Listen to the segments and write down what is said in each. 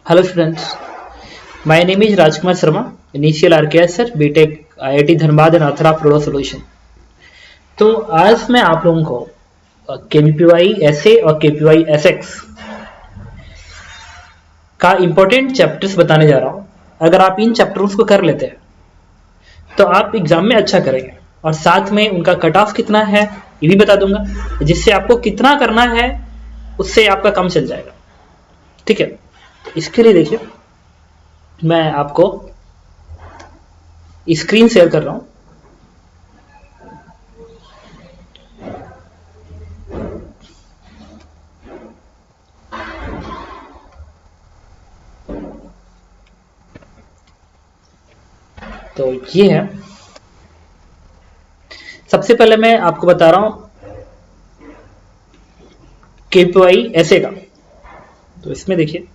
Hello students, my name is Rajkumar Sharma, initial RKS sir, BTech IIT Dhanbad and अथरा प्रोडो solution. तो आज मैं आप लोगों को KVPY SA और KPY SX का इंपॉर्टेंट चैप्टर्स बताने जा रहा हूँ। अगर आप इन चैप्टर्स को कर लेते हैं तो आप एग्जाम में अच्छा करेंगे और साथ में उनका कट ऑफ कितना है ये भी बता दूंगा, जिससे आपको कितना करना है उससे आपका कम चल जाएगा। ठीक है, इसके लिए देखिए मैं आपको स्क्रीन शेयर कर रहा हूं। तो ये है, सबसे पहले मैं आपको बता रहा हूं KPY ऐसे का। तो इसमें देखिए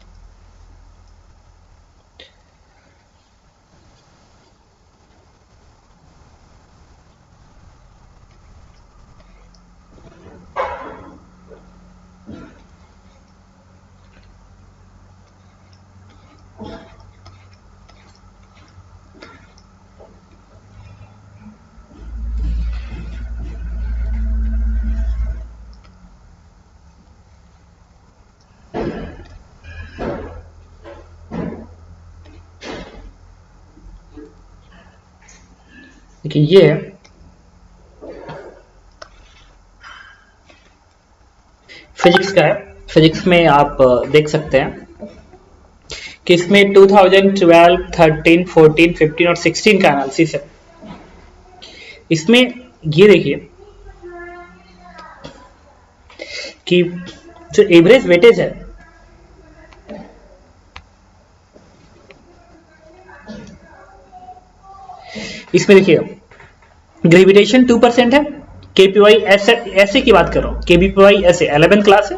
देखिए ये है फिजिक्स का है। फिजिक्स में आप देख सकते हैं कि इसमें 2012, 13, 14, 15 और 16 का एनालिसिस है। इसमें ये देखिए कि जो एवरेज वेटेज है इसमें देखिए ग्रेविटेशन 2% है। KPY ऐसे की बात कर रहा हूं, KPY ऐसे 11th क्लास है।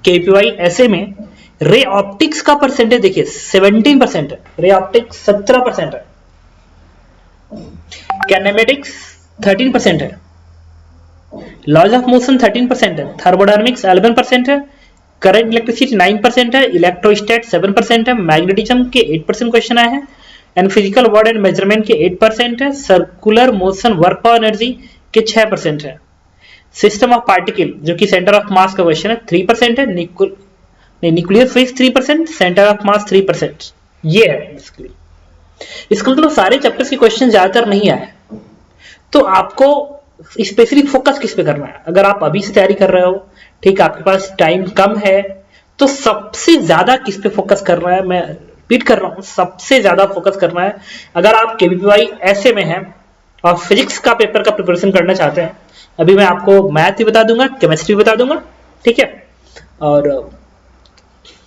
KPY ऐसे में रे ऑप्टिक्स का परसेंटेज देखिए 17% है, रे ऑप्टिक्स 17% है, कैनेमेटिक्स 13% है, लॉज ऑफ मोशन 13% है, थर्मोडायनामिक्स 11% है, करंट इलेक्ट्रिसिटी 9% है, इलेक्ट्रोस्टैट 7% है, मैग्नेटिज्म के 8% क्वेश्चन आए हैं, and physical word and measurement के 8% है, circular motion work power energy के 6% है, सिस्टम ऑफ पार्टिकल जो कि सेंटर ऑफ मास का क्वेश्चन है 3% है, nuclear physics 3%, centre of mass 3%। ये है बेसिकली। इसका मतलब सारे चैप्टर्स के क्वेश्चन ज्यादातर नहीं आए, तो आपको स्पेशली फोकस किस पे करना है। अगर आप अभी से तैयारी कर रहे हो, ठीक, आपके पास टाइम कम है, तो सबसे ज्यादा किस पे फोकस करना है, मैं रिपीट कर रहा हूं, सबसे ज्यादा फोकस करना है अगर आप KVPY ऐसे में हैं और फिजिक्स का पेपर का प्रिपरेशन करना चाहते हैं। अभी मैं आपको मैथ भी बता दूंगा, केमिस्ट्री बता दूंगा, ठीक है, और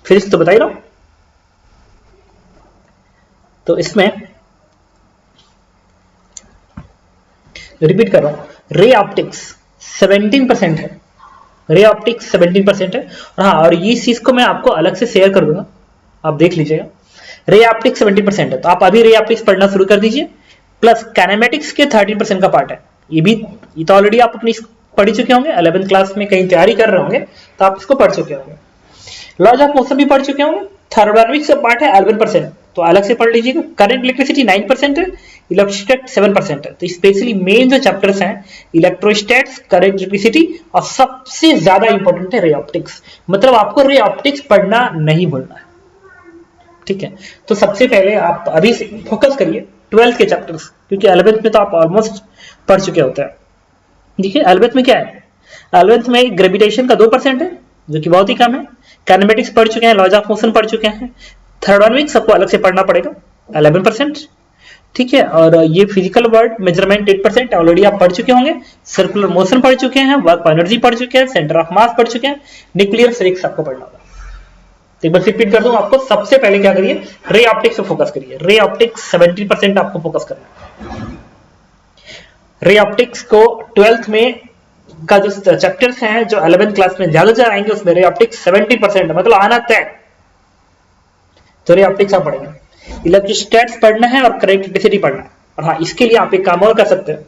फिजिक्स तो बता ही रहा हूं। तो इसमें रिपीट कर रहा हूं, रे ऑप्टिक्स 17% है, रे ऑप्टिक्स 17% है। और हाँ, और ये चीज को मैं आपको अलग से शेयर कर दूंगा, आप देख लीजिएगा। रे ऑप्टिक्स 70% है, तो आप अभी रे ऑप्टिक्स पढ़ना शुरू कर दीजिए। प्लस कैनेमेटिक्स के 13% का पार्ट है, ये तो ऑलरेडी आप अपनी पढ़ चुके होंगे, 11th क्लास में कहीं तैयारी कर रहे होंगे तो आप इसको पढ़ चुके होंगे। लॉज ऑफ मोशन भी पढ़ चुके होंगे। थर्मोडायनामिक्स का पार्ट है 11%, तो अलग से पढ़ लीजिएगा। करंट इलेक्ट्रिसिटी 9% है, इलेक्ट्रोस्टैट 7% है। तो स्पेशली मेन जो चैप्टर्स हैं इलेक्ट्रोस्टैट्स, करंट इलेक्ट्रिसिटी और सबसे ज्यादा इंपॉर्टेंट है रे ऑप्टिक्स। मतलब आपको रे ऑप्टिक्स पढ़ना नहीं भूलना है, ठीक है। तो सबसे पहले आप अभी से फोकस करिए 12th के चैप्टर्स, क्योंकि 11th में तो आप ऑलमोस्ट पढ़ चुके होते हैं। देखिए 11th में क्या है, 11th में ग्रेविटेशन का 2% है जो कि बहुत ही कम है, कैनेमेटिक्स पढ़ चुके हैं, लॉज ऑफ मोशन पढ़ चुके हैं, थर्मोडायनामिक्स सबको अलग से पढ़ना पड़ेगा 11%, ठीक है। और ये फिजिकल वर्ड मेजरमेंट 8% ऑलरेडी आप पढ़ चुके होंगे, सर्कुलर मोशन पढ़ चुके हैं, वर्क एनर्जी पढ़ चुके हैं, सेंटर ऑफ मास पढ़ चुके हैं, न्यूक्लियर फिजिक्स आपको पढ़ना होगा। एक बार रिपीट कर दूं आपको, सबसे पहले क्या करिए, रे ऑप्टिक्स पे फोकस करिए। रे ऑप्टिक्स 70% आपको फोकस करना है। रे ऑप्टिक्स को 12th में का जो चैप्टर्स हैं जो 11th क्लास में ज्यादा आएंगे उसमें रे ऑप्टिक्स 70%, मतलब आना तय। तो रे ऑप्टिक्स आप पढ़ेंगे, इलेक्ट्रोस्टैट्स पढ़ना है और करंट इलेक्ट्रिसिटी पढ़ना है। और हाँ, इसके लिए आप एक काम और कर सकते हैं,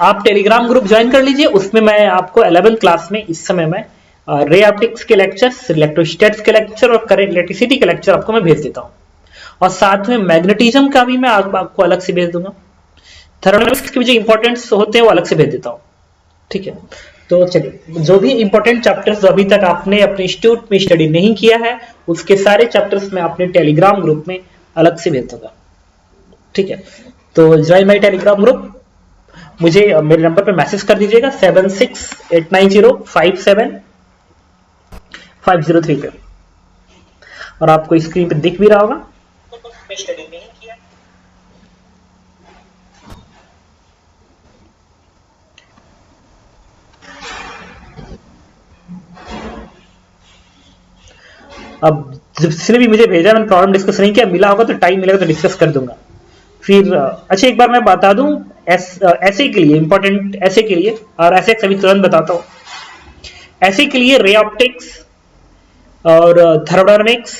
आप टेलीग्राम ग्रुप ज्वाइन कर लीजिए। उसमें मैं आपको 11th क्लास में इस समय मैं रे ऑप्टिक्स के लेक्चर्स, इलेक्ट्रोस्टैट्स के लेक्चर और करंट इलेक्ट्रिसिटी के लेक्चर आपको मैं भेज देता हूँ, और साथ में मैग्नेटिज्म का भी मैं आपको अलग से भेज दूंगा। थर्मोडायनामिक्स के जो इंपॉर्टेंट्स होते हैं वो अलग से भेज देता हूँ, ठीक है। तो चलिए, जो भी इंपॉर्टेंट चैप्टर्स जो अभी तक आपने अपने इंस्टीट्यूट में स्टडी नहीं किया है उसके सारे चैप्टर्स मैं अपने टेलीग्राम ग्रुप में अलग से भेज दूंगा, ठीक है। तो ज्वाइन माई टेलीग्राम ग्रुप, मुझे मेरे नंबर पे मैसेज कर दीजिएगा 7689057503 पे, और आपको स्क्रीन पे दिख भी रहा होगा। स्टडी नहीं किया, अब जिसने भी मुझे भेजा मैंने प्रॉब्लम डिस्कस नहीं किया, मिला होगा तो टाइम मिलेगा तो डिस्कस कर दूंगा फिर। अच्छा, एक बार मैं बता दूं ऐसे के लिए, इंपॉर्टेंट ऐसे के लिए, और ऐसे सभी तुरंत बताता हूं। ऐसे के लिए रे ऑप्टिक्स और thermodynamics,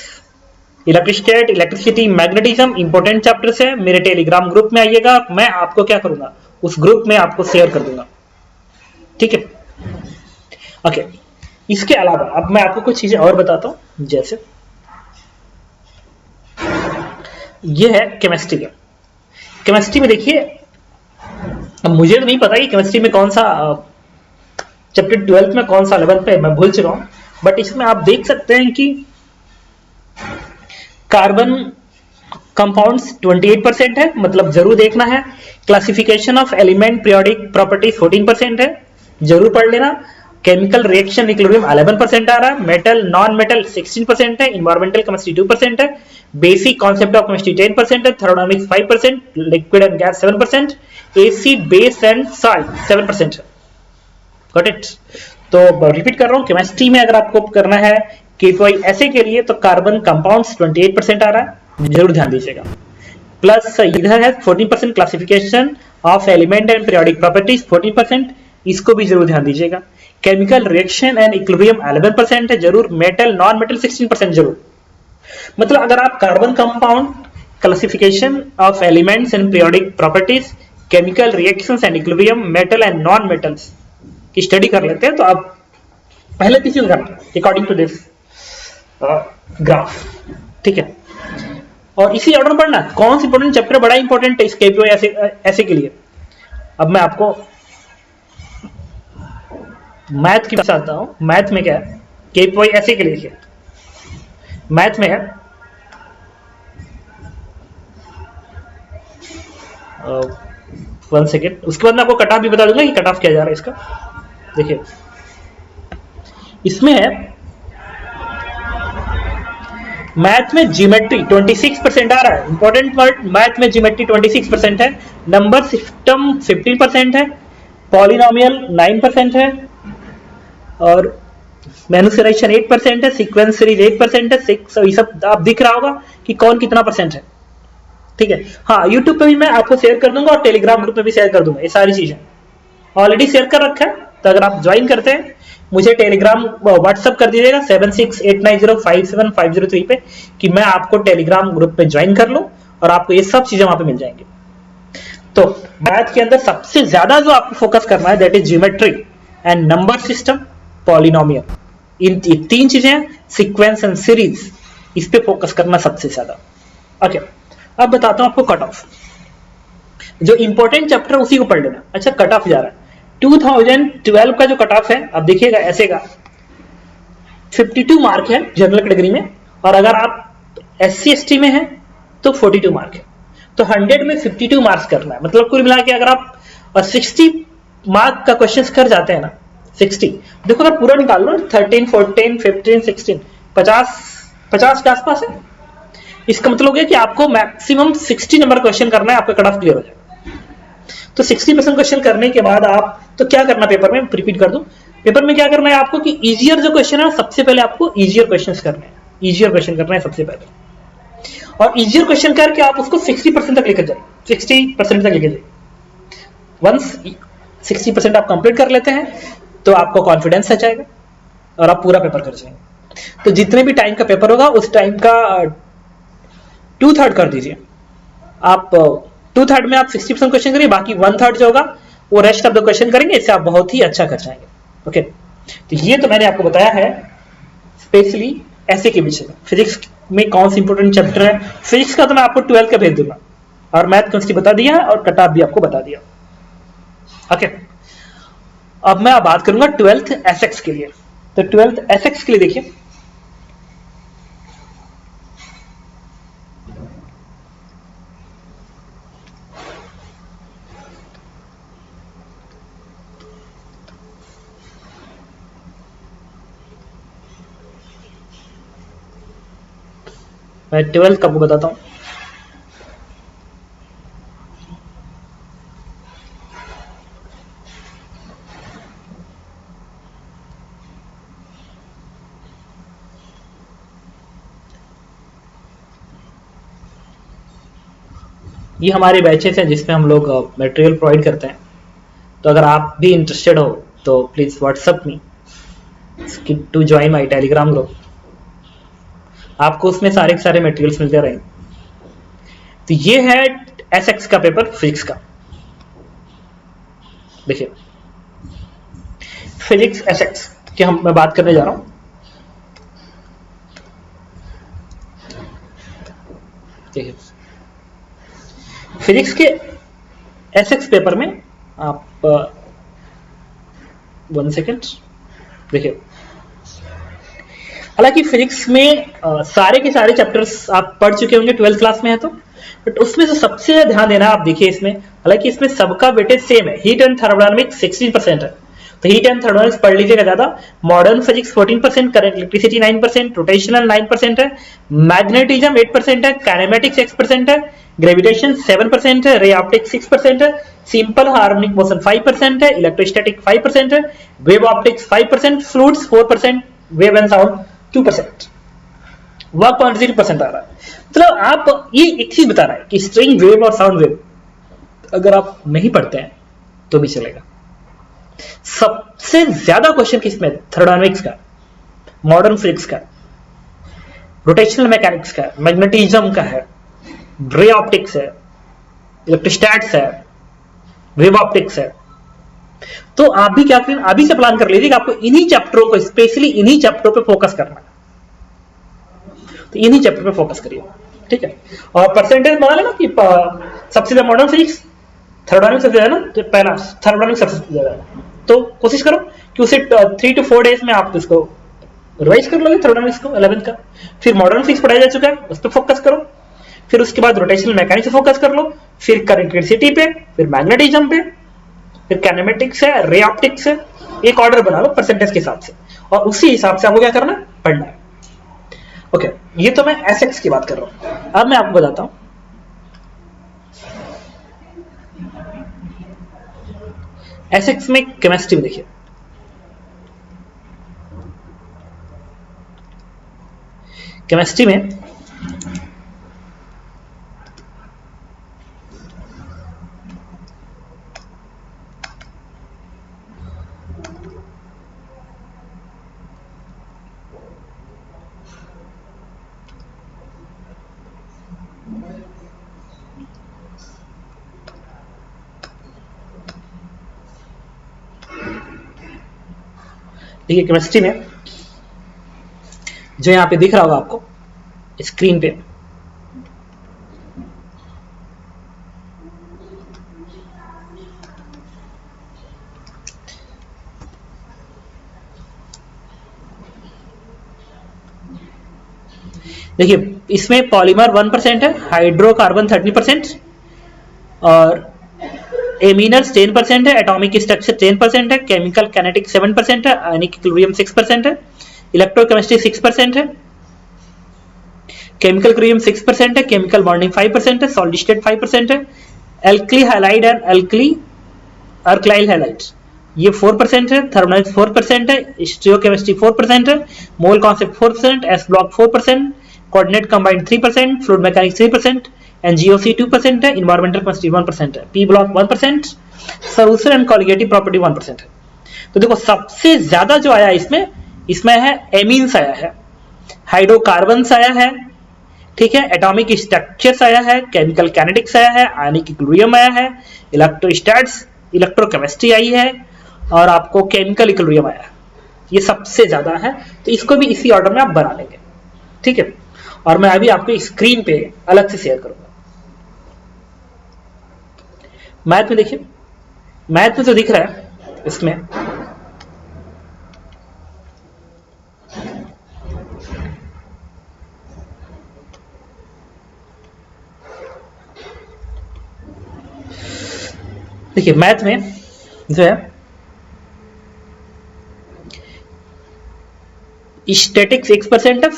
electrostat, electricity, magnetism important chapters है। मेरे टेलीग्राम ग्रुप में आइएगा, मैं आपको क्या करूंगा उस ग्रुप में आपको शेयर कर दूंगा, ठीक है। ओके, इसके अलावा अब मैं आपको कुछ चीजें और बताता हूं, जैसे ये है केमिस्ट्री का। केमिस्ट्री में देखिए, अब मुझे तो नहीं पता कि केमिस्ट्री में कौन सा चैप्टर 12 में कौन सा 11 पे, मैं भूल चुका हूं, बट इसमें आप देख सकते हैं कि कार्बन कंपाउंड्स 28% है, मतलब जरूर देखना है। Classification of element periodic properties 14% है, जरूर पढ़ लेना। केमिकल रिएक्शन इक्विलिब्रियम 11% आ रहा है, मेटल नॉन मेटल 16% है, इन्वायरमेंटल केमिस्ट्री 2% है, बेसिक कॉन्सेप्ट ऑफ केमिस्ट्री 10% है, thermodynamics 5%, liquid and gas 7%, acid base and salt 7% है। Got it? तो रिपीट कर रहा हूं, केमिस्ट्री में अगर आपको करना है केपीवाई ऐसे के लिए तो कार्बन कंपाउंड्स 28% आ रहा है, जरूर ध्यान दीजिएगा। प्लस इधर है 14% classification of element and periodic properties 14%, इसको भी जरूर ध्यान दीजिएगा। केमिकल रिएक्शन एंड इक्विलिब्रियम 11% है, जरूर। मेटल नॉन मेटल 16% जरूर। मतलब अगर आप carbon compound, classification of elements and periodic properties, chemical reactions and equilibrium, metal and non metals की स्टडी कर लेते हैं तो आप पहले तीसरी अकॉर्डिंग टू दिस ग्राफ, ठीक है। और इसी ऑर्डर में पढ़ना कौन सी इंपॉर्टेंट चैप्टर बड़ा इंपॉर्टेंट है इस केपीवाई ऐसे के लिए। अब मैं आपको मैथ की बात आता हूं। मैथ में क्या है केपीवाई ऐसे के लिए, मैथ में है वन सेकेंड, उसके बाद मैं आपको कट ऑफ भी बता दूंगा कि कट ऑफ क्या जा रहा है इसका। देखिए, इसमें है मैथ में ज्योमेट्री 26% आ रहा है, इंपॉर्टेंट वर्ड। मैथ में ज्योमेट्री 26% है, नंबर सिस्टम 15% है, पॉलिनोमियल 9% है, और मैन्युफैक्चरिंग 8% है, सीक्वेंस सीरीज 8% है, 6, ये सब आप दिख रहा होगा कि कौन कितना परसेंट है, ठीक है। हाँ, यूट्यूब पे भी मैं आपको शेयर कर दूंगा और टेलीग्राम ग्रुप में भी शेयर कर दूंगा, ये सारी चीजें ऑलरेडी शेयर कर रखा है। तो अगर आप ज्वाइन करते हैं मुझे टेलीग्राम व्हाट्सअप कर दीजिएगा 7689057503 पे कि मैं आपको टेलीग्राम ग्रुप पे ज्वाइन कर लूं और आपको ये सब चीजें वहां पे मिल जाएंगी। तो मैथ के अंदर सबसे ज्यादा जो आपको फोकस करना है that is geometry and number system, polynomial, इन तीन चीजें, सीक्वेंस एंड सीरीज, इस पे फोकस करना सबसे ज्यादा। ओके, अब बताता हूं आपको कट ऑफ। जो इंपॉर्टेंट चैप्टर उसी को पढ़ लेना। अच्छा, कट ऑफ जा रहा है 2012 का जो कट ऑफ है, अब देखिएगा ऐसे का 52 मार्क है जनरल कैटेगरी में, और अगर आप SC ST में हैं तो 42 मार्क है। तो 100 में 52 मार्क्स करना है, मतलब कुल मिला के अगर आप 60 मार्क का क्वेश्चन कर जाते हैं ना, 60 देखो अगर पूरा निकाल लो 13, 14, 15, 16, 50 के आसपास है। इसका मतलब है कि आपको मैक्सिमम 60 नंबर क्वेश्चन करना है, आपका कट ऑफ क्लियर हो जाएगा। तो 60% क्वेश्चन करने के बाद आप तो क्या करना पेपर में, रिपीट कर दूं, पेपर में क्या करना है आपको कि इजियर जो क्वेश्चन है सबसे पहले आपको इजियर क्वेश्चंस करने हैं, इजियर क्वेश्चन करना है सबसे पहले, और इजियर क्वेश्चन करके आप उसको 60% तक लेकर जाइए, 60% तक लेकर जाइए। वंस 60% आप कंप्लीट कर लेते हैं तो आपको कॉन्फिडेंस आ जाएगा और आप पूरा पेपर कर जाएंगे। तो जितने भी टाइम का पेपर होगा उस टाइम का 2/3 कर दीजिए आप। 2/3 में आप 60% क्वेश्चन करिए, बाकी 1/3 जो होगा वो रेस्ट ऑफ द क्वेश्चन करेंगे, इससे आप बहुत ही अच्छा कर जाएंगे। ओके, तो ये तो मैंने आपको बताया है स्पेशली ऐसे के विषय में। फिजिक्स में कौन सी इंपॉर्टेंट चैप्टर है, फिजिक्स का तो मैं आपको 12 का भेज दूंगा, और मैथ केमिस्ट्री बता दिया और कट ऑफ भी आपको बता दिया। ओके, अब मैं बात करूंगा 12th एसएक्स के लिए। तो 12th एसएक्स के लिए देखिए, मैं 12th का आपको बताता हूं। ये हमारे बैचेस हैं जिसमें हम लोग मटेरियल प्रोवाइड करते हैं। तो अगर आप भी इंटरेस्टेड हो तो please WhatsApp me to join my Telegram group. आपको उसमें सारे के सारे मटेरियल्स मिलते रहेंगे। तो ये है एसएक्स का पेपर फिजिक्स का। देखिए फिजिक्स एसएक्स की मैं बात करने जा रहा हूं। देखिए फिजिक्स के एसएक्स पेपर में आप 1 सेकेंड देखिए, हालांकि फिजिक्स में सारे के सारे चैप्टर्स आप पढ़ चुके होंगे 12th क्लास में है तो, बट उसमें से सबसे ध्यान देना आप देखिए इसमें, हालांकि इसमें सबका वेटेज सेम है। हीट एंड थर्मोडायनामिक्स 16% है, तो हीट एंड थर्मोडायनामिक्स पढ़ लीजिएगा ज्यादा। Modern physics 14%, current electricity 9%, rotational 9% है, मैग्नेटिज्म 8% है, काइनेमेटिक्स 6% है, ग्रेविटेशन 7% है, रे ऑप्टिक्स 6% है, सिंपल हार्मोनिक मोशन 5% है, इलेक्ट्रोस्टैटिक 5% है, wave optics 5%, fluids 4%, wave and sound 2%, वह 0.0% आ रहा है। मतलब आप ये एक चीज बता रहा है कि स्ट्रिंग वेव और साउंड वेव अगर आप नहीं पढ़ते हैं तो भी चलेगा। सबसे ज्यादा क्वेश्चन किसमें, थर्मोडायनामिक्स का, मॉडर्न फिजिक्स का, रोटेशनल मैकेनिक्स का, मैग्नेटिज्म का है, रे ऑप्टिक्स है, इलेक्ट्रोस्टैट्स है, वेव ऑप्टिक्स है। तो आप भी क्या करें, अभी से प्लान कर लीजिए कि आपको इन्हीं चैप्टरों को, स्पेशली इन्हीं चैप्टरों पे फोकस करना है। तो इन्हीं चैप्टर पे फोकस करिए, ठीक है। और परसेंटेज बना लेना कि सबसे ज्यादा मॉडर्न फिजिक्स, थर्मोडायनामिक्स सबसे ज्यादा ना, तो पहला थर्मोडायनामिक्स सबसे ज्यादा है। तो कोशिश करो कि उसे 3 to 4 डेज में आप इसको रिवाइज कर लोगे थर्मोडायनामिक्स को 11th का। फिर मॉडर्न फिजिक्स पढ़ाया जा चुका है, उस पर फोकस करो। फिर उसके बाद रोटेशनल मैकेनिक्स पे फोकस कर लो, फिर करंट इलेक्ट्रिसिटी पे, फिर मैग्नेटिज्म पे, फिर काइनेमेटिक्स है, रे ऑप्टिक्स है। एक ऑर्डर बना लो परसेंटेज के हिसाब से, और उसी हिसाब से आपको क्या करना है, पढ़ना है। ओके, ये तो मैं एसएक्स की बात कर रहा हूं। अब मैं आपको बताता हूं एसएक्स में केमिस्ट्री में। देखिए केमिस्ट्री में देखिए केमिस्ट्री में जो यहां पे दिख रहा होगा आपको स्क्रीन पे, देखिए इसमें पॉलीमर 1% है, हाइड्रोकार्बन 30%, और एमिनर्स 10% है, एटॉमिक स्ट्रक्चर 10% है, केमिकल काइनेटिक्स 7% है, आयनिक इक्विलिब्रियम 6% है, इलेक्ट्रोकेमिस्ट्री 6% है, केमिकल इक्विलिब्रियम 6% है, केमिकल बॉन्डिंग 5% है, सॉलिड स्टेट 5% है, एल्कली हैलाइड एंड अल्कलाइल हैलाइड ये 4% है, थर्मोडायनामिक्स 4% है, स्टीरियोकेमिस्ट्री 4% है, mole concept 4%, S block 4%, coordinate combined 3%, fluid mechanics 3%, एनजीओसी 2% है, इन्वायरमेंटल केमिस्ट्री 1% है, P block 1%, solution and colligative property 1% है। तो देखो सबसे ज्यादा जो आया इसमें है एमीन्स आया है, हाइड्रोकार्बन्स आया है, ठीक है, एटॉमिक स्ट्रक्चर्स आया है, केमिकल काइनेटिक्स आया है, आयनिक इक्विलिब्रियम आया है, इलेक्ट्रोस्टैट्स, इलेक्ट्रोकेमिस्ट्री आई है, और आपको केमिकल इक्विलिब्रियम आया है। ये सबसे ज्यादा है, तो इसको भी इसी ऑर्डर में आप बना लेंगे, ठीक है। और मैं अभी आपको स्क्रीन पे अलग से शेयर करूंगा। मैथ में देखिए, मैथ में तो दिख रहा है इसमें देखिए, मैथ में जो है स्टैटिक्स 6% है,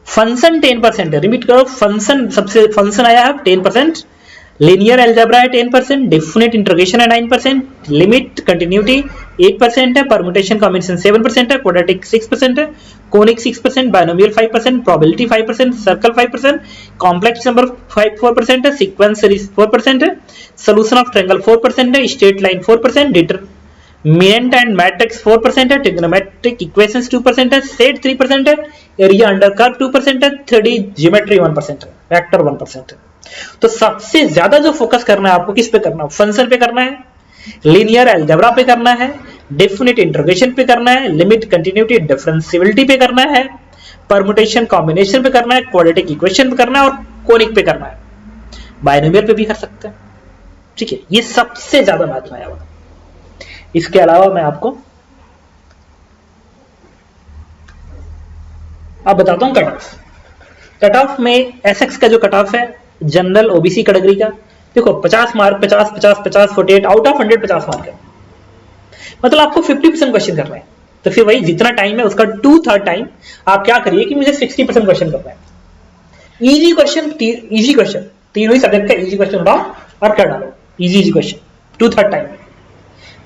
फंक्शन 10% है। रिपीट करो, फंक्शन सबसे फंक्शन आया है 10%, लीनियर अलजेब्रा है 10%, डेफिनेट इंटीग्रेशन है 9%, लिमिट कंटिन्यूटी 8% है, परम्यूटेशन कॉम्बिनेशन 7% है, क्वाड्रेटिक 6% है, conic 6%, binomial 5%, probability 5%, circle 5%, complex number 4% है, सीक्वेंस सीरीज 4% है, सोल्यूशन ऑफ ट्रायंगल 4% है, straight line 4%, determinant and matrix 4% है, ट्रिग्नोमेट्रिक इक्वेशंस 2% है, सेट 3% है, एरिया अंडर कर्व 2% है, 3D ज्योमेट्री 1% है, वेक्टर 1% है। तो सबसे ज्यादा जो फोकस करना है आपको किस पे करना है? फंक्शन पे करना है, लीनियर अलजेब्रा पे करना है, डेफिनेट इंटीग्रेशन पे करना है, लिमिट कंटिन्यूटी डिफरेंशिएबिलिटी पे करना है, परम्यूटेशन कॉम्बिनेशन पे करना है, क्वाड्रेटिक इक्वेशन पे करना है और कोनिक पे करना है, बाइनोमियल पे भी कर सकते हैं, ठीक है। ये सबसे ज्यादा मैथ में आया हुआ। इसके अलावा मैं आपको अब बताता हूं कट ऑफ में एसएक्स का जो कट ऑफ है जनरल ओबीसी कैटेगरी का, देखो 50 मार्क, 50 50 50 48 आउट ऑफ 100 50 मार्क है, मतलब आपको 50% क्वेश्चन करना है। तो फिर वही जितना टाइम है उसका 2/3 टाइम आप क्या करिए कि मुझे 60% क्वेश्चन करना है। इजी क्वेश्चन तीनों ही सब्जेक्ट का इजी क्वेश्चन उठाओ और कर डालो, इजी क्वेश्चन 2/3 टाइम है,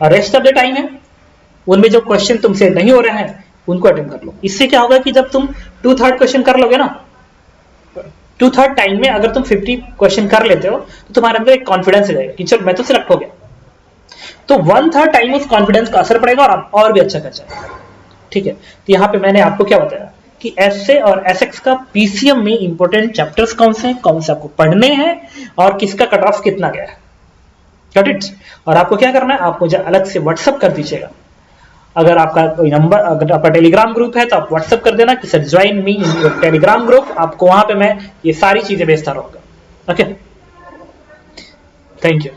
और रेस्ट ऑफ द टाइम है उनमें जो क्वेश्चन तुमसे नहीं हो रहे हैं उनको अटेम्प्ट कर लो। इससे क्या होगा कि जब तुम 2/3 क्वेश्चन कर लोगे ना, 2/3 टाइम में अगर तुम 50 क्वेश्चन कर लेते हो तो तुम्हारे अंदर एक कॉन्फिडेंस आ जाएगा कि चल मैं तो सिलेक्ट हो गया। तो 1/3 टाइम उस कॉन्फिडेंस का असर पड़ेगा और आप और भी अच्छा कर जाएगा, ठीक है। तो यहाँ पे मैंने आपको क्या बताया कि एसए और एसएक्स का पीसीएम में इंपॉर्टेंट चैप्टर्स कौन से आपको पढ़ने हैं और किसका कट ऑफ कितना गया है, गॉट इट। और आपको क्या करना है, आप मुझे अलग से व्हाट्सअप कर दीजिएगा। अगर आपका कोई नंबर, अगर आपका टेलीग्राम ग्रुप है तो आप व्हाट्सअप कर देना कि sir join me in your Telegram group, आपको वहां पे मैं ये सारी चीजें भेजता रहूंगा, ओके। Thank you.